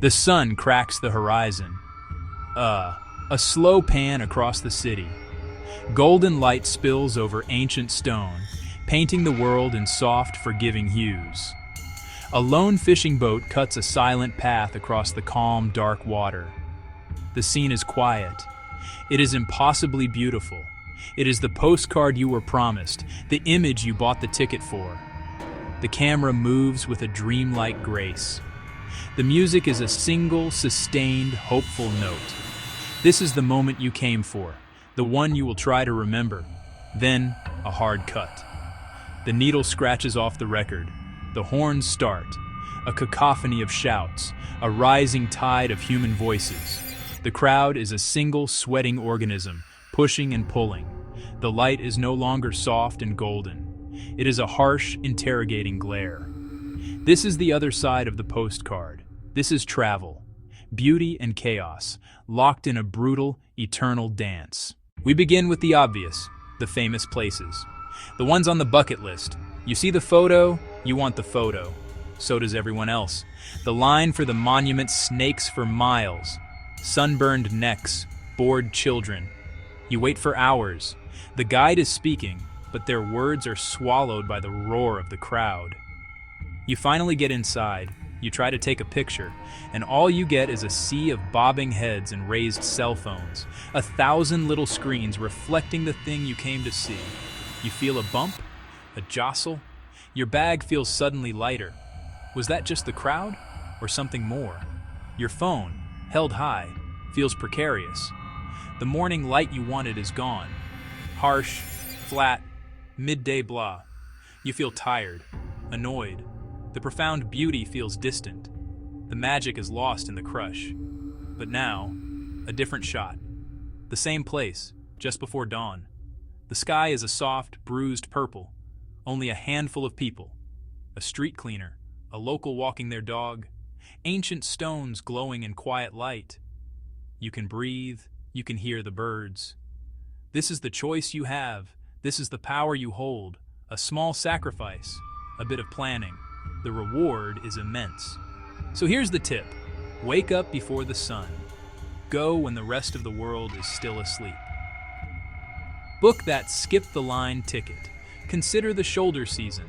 The sun cracks the horizon. A slow pan across the city. Golden light spills over ancient stone, painting the world in soft, forgiving hues. A lone fishing boat cuts a silent path across the calm, dark water. The scene is quiet. It is impossibly beautiful. It is the postcard you were promised, the image you bought the ticket for. The camera moves with a dreamlike grace. The music is a single, sustained, hopeful note. This is the moment you came for, the one you will try to remember. Then, a hard cut. The needle scratches off the record. The horns start. A cacophony of shouts, a rising tide of human voices. The crowd is a single, sweating organism, pushing and pulling. The light is no longer soft and golden. It is a harsh, interrogating glare. This is the other side of the postcard. This is travel, beauty and chaos, locked in a brutal, eternal dance. We begin with the obvious, the famous places. The ones on the bucket list. You see the photo, you want the photo. So does everyone else. The line for the monument snakes for miles. Sunburned necks, bored children. You wait for hours. The guide is speaking, but their words are swallowed by the roar of the crowd. You finally get inside. You try to take a picture, and all you get is a sea of bobbing heads and raised cell phones, 1,000 little screens reflecting the thing you came to see. You feel a bump, a jostle. Your bag feels suddenly lighter. Was that just the crowd, or something more? Your phone, held high, feels precarious. The morning light you wanted is gone. Harsh, flat, midday blah. You feel tired, annoyed. The profound beauty feels distant. The magic is lost in the crush. But now, a different shot. The same place, just before dawn. The sky is a soft, bruised purple. Only a handful of people. A street cleaner, a local walking their dog. Ancient stones glowing in quiet light. You can breathe, you can hear the birds. This is the choice you have. This is the power you hold. A small sacrifice, a bit of planning. The reward is immense. So here's the tip. Wake up before the sun. Go when the rest of the world is still asleep. Book that skip-the-line ticket. Consider the shoulder season.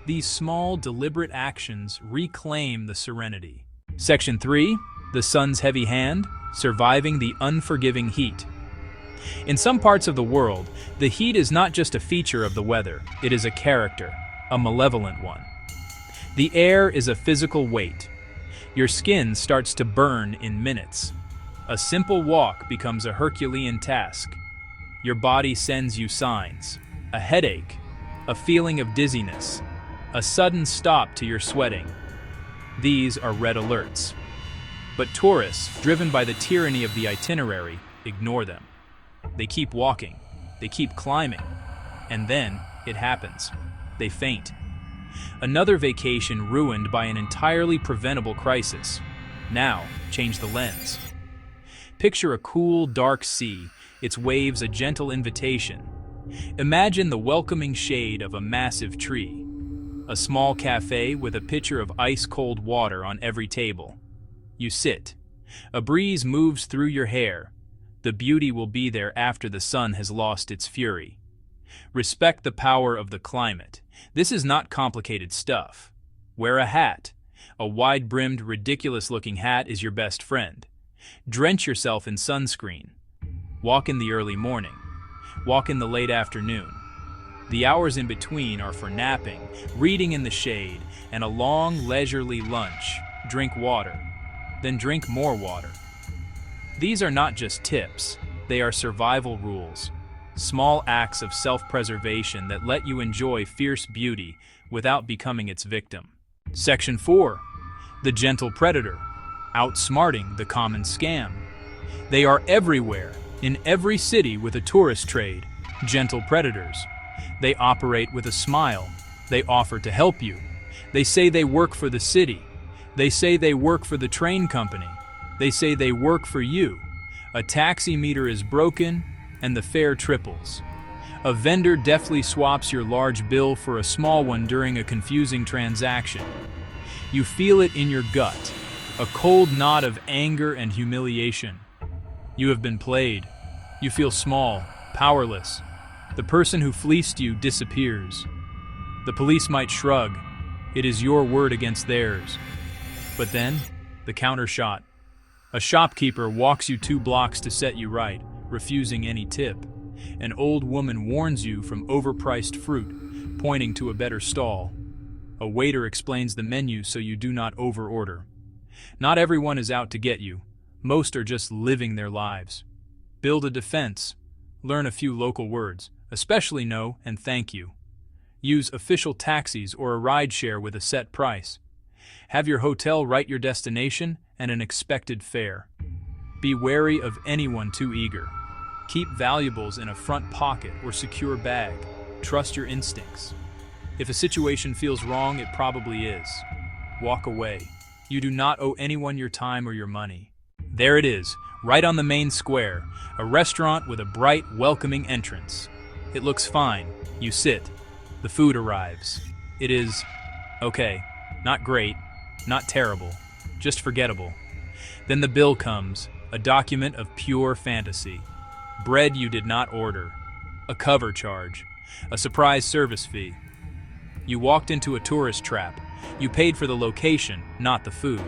These small, deliberate actions reclaim the serenity. Section 3. The sun's heavy hand, surviving the unforgiving heat. In some parts of the world, the heat is not just a feature of the weather, it is a character, a malevolent one. The air is a physical weight. Your skin starts to burn in minutes. A simple walk becomes a Herculean task. Your body sends you signs. A headache, a feeling of dizziness, a sudden stop to your sweating. These are red alerts. But tourists, driven by the tyranny of the itinerary, ignore them. They keep walking, they keep climbing, and then it happens. They faint. Another vacation ruined by an entirely preventable crisis. Now, change the lens. Picture a cool, dark sea, its waves a gentle invitation. Imagine the welcoming shade of a massive tree. A small cafe with a pitcher of ice-cold water on every table. You sit. A breeze moves through your hair. The beauty will be there after the sun has lost its fury. Respect the power of the climate. This is not complicated stuff. Wear a hat. A wide-brimmed, ridiculous-looking hat is your best friend. Drench yourself in sunscreen. Walk in the early morning. Walk in the late afternoon. The hours in between are for napping, reading in the shade, and a long, leisurely lunch. Drink water. Then drink more water. These are not just tips. They are survival rules. Small acts of self-preservation that let you enjoy fierce beauty without becoming its victim. Section 4. The gentle predator, outsmarting the common scam. They are everywhere, in every city with a tourist trade. Gentle predators. They operate with a smile. They offer to help you. They say they work for the city. They say they work for the train company. They say they work for you. A taxi meter is broken, and the fare triples. A vendor deftly swaps your large bill for a small one during a confusing transaction. You feel it in your gut. A cold knot of anger and humiliation. You have been played. You feel small, powerless. The person who fleeced you disappears. The police might shrug. It is your word against theirs. But then, the counter shot. A shopkeeper walks you 2 blocks to set you right, refusing any tip. An old woman warns you from overpriced fruit, pointing to a better stall. A waiter explains the menu so you do not overorder. Not everyone is out to get you. Most are just living their lives. Build a defense. Learn a few local words, especially no and thank you. Use official taxis or a rideshare with a set price. Have your hotel write your destination and an expected fare. Be wary of anyone too eager. Keep valuables in a front pocket or secure bag. Trust your instincts. If a situation feels wrong, it probably is. Walk away. You do not owe anyone your time or your money. There it is, right on the main square, a restaurant with a bright, welcoming entrance. It looks fine. You sit. The food arrives. It is, okay, not great, not terrible, just forgettable. Then the bill comes, a document of pure fantasy. Bread you did not order, a cover charge, a surprise service fee. You walked into a tourist trap. You paid for the location, not the food.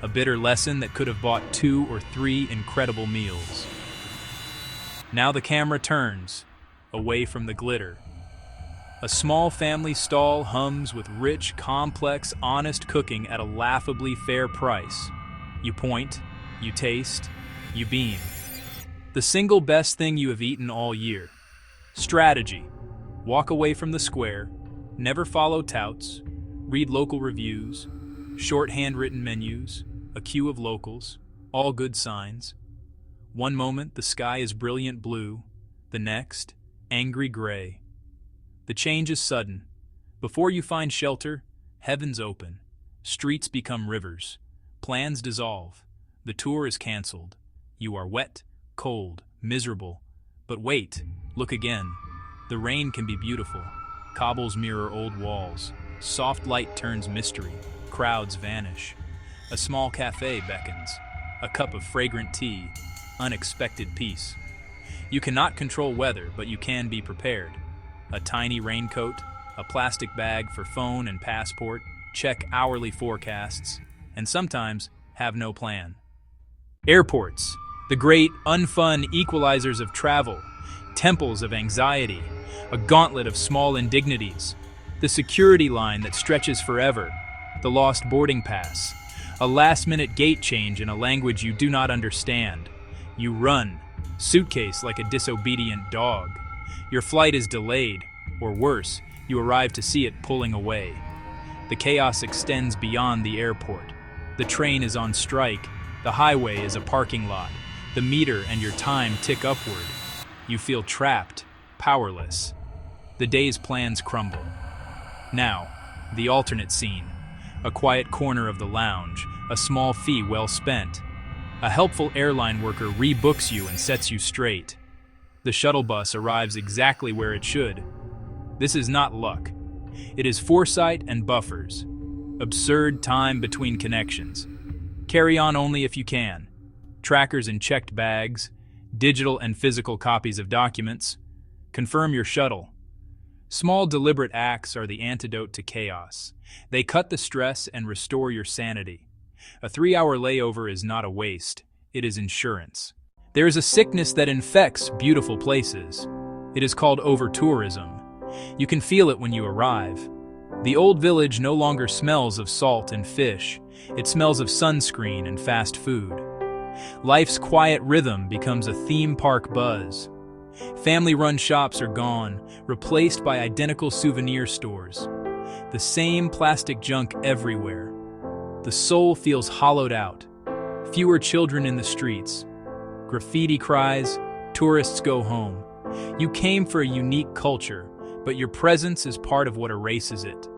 A bitter lesson that could have bought 2 or 3 incredible meals. Now the camera turns, away from the glitter. A small family stall hums with rich, complex, honest cooking at a laughably fair price. You point, you taste, you beam. The single best thing you have eaten all year. Strategy. Walk away from the square, never follow touts, read local reviews, short handwritten menus, a queue of locals, all good signs. One moment the sky is brilliant blue, the next, angry gray. The change is sudden. Before you find shelter, heavens open, streets become rivers, plans dissolve, the tour is canceled. You are wet, cold, miserable. But wait, look again. The rain can be beautiful. Cobbles mirror old walls. Soft light turns mystery. Crowds vanish. A small cafe beckons. A cup of fragrant tea. Unexpected peace. You cannot control weather, but you can be prepared. A tiny raincoat, a plastic bag for phone and passport, check hourly forecasts, and sometimes have no plan. Airports, the great unfun equalizers of travel, temples of anxiety, a gauntlet of small indignities, the security line that stretches forever, the lost boarding pass, a last-minute gate change in a language you do not understand. You run, suitcase like a disobedient dog. Your flight is delayed, or worse, you arrive to see it pulling away. The chaos extends beyond the airport. The train is on strike, the highway is a parking lot, the meter and your time tick upward. You feel trapped, powerless. The day's plans crumble. Now, the alternate scene. A quiet corner of the lounge, a small fee well spent. A helpful airline worker rebooks you and sets you straight. The shuttle bus arrives exactly where it should. This is not luck. It is foresight and buffers. Absurd time between connections. Carry on only if you can. Trackers in checked bags, digital and physical copies of documents. Confirm your shuttle. Small deliberate acts are the antidote to chaos. They cut the stress and restore your sanity. A 3-hour layover is not a waste. It is insurance. There is a sickness that infects beautiful places. It is called over-tourism. You can feel it when you arrive. The old village no longer smells of salt and fish. It smells of sunscreen and fast food. Life's quiet rhythm becomes a theme park buzz. Family-run shops are gone, replaced by identical souvenir stores. The same plastic junk everywhere. The soul feels hollowed out. Fewer children in the streets. Graffiti cries, tourists go home. You came for a unique culture, but your presence is part of what erases it.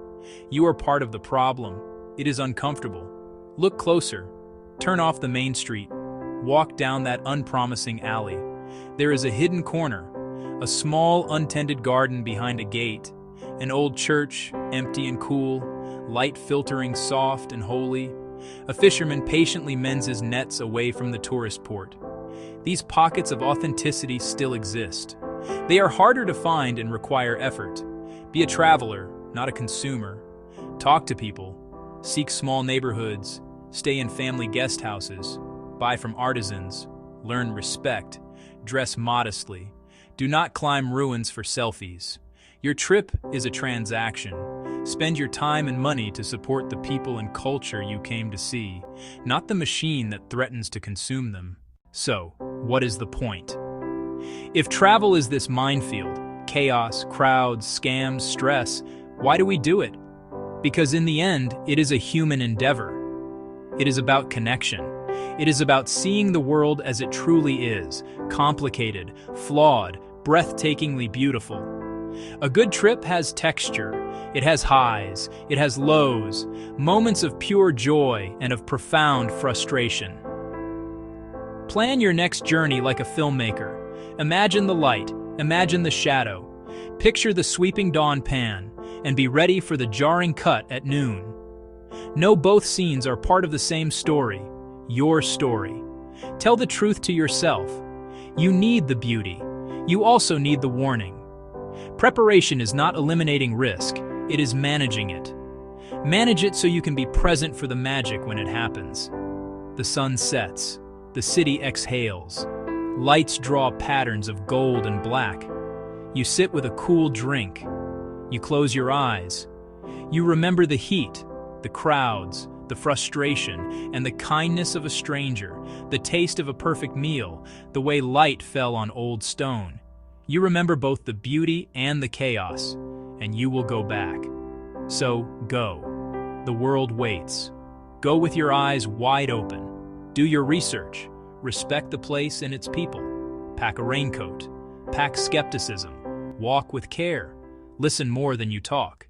You are part of the problem. It is uncomfortable. Look closer. Turn off the main street. Walk down that unpromising alley. There is a hidden corner, a small untended garden behind a gate, an old church, empty and cool, light filtering soft and holy, A fisherman patiently mends his nets away from the tourist port. These pockets of authenticity still exist. They are harder to find and require effort. Be a traveler, not a consumer. Talk to people. Seek small neighborhoods. Stay in family guest houses. Buy from artisans. Learn respect. Dress modestly. Do not climb ruins for selfies. Your trip is a transaction. Spend your time and money to support the people and culture you came to see, not the machine that threatens to consume them. So, what is the point? If travel is this minefield, chaos, crowds, scams, stress, why do we do it? Because in the end, it is a human endeavor. It is about connection. It is about seeing the world as it truly is, complicated, flawed, breathtakingly beautiful. A good trip has texture. It has highs, it has lows, moments of pure joy and of profound frustration. Plan your next journey like a filmmaker. Imagine the light, imagine the shadow. Picture the sweeping dawn pan, and be ready for the jarring cut at noon. Know both scenes are part of the same story, your story. Tell the truth to yourself. You need the beauty. You also need the warning. Preparation is not eliminating risk, it is managing it. Manage it so you can be present for the magic when it happens. The sun sets, the city exhales. Lights draw patterns of gold and black. You sit with a cool drink. You close your eyes. You remember the heat, the crowds, the frustration, and the kindness of a stranger, the taste of a perfect meal, the way light fell on old stone. You remember both the beauty and the chaos, and you will go back. So, go. The world waits. Go with your eyes wide open. Do your research. Respect the place and its people. Pack a raincoat. Pack skepticism. Walk with care. Listen more than you talk.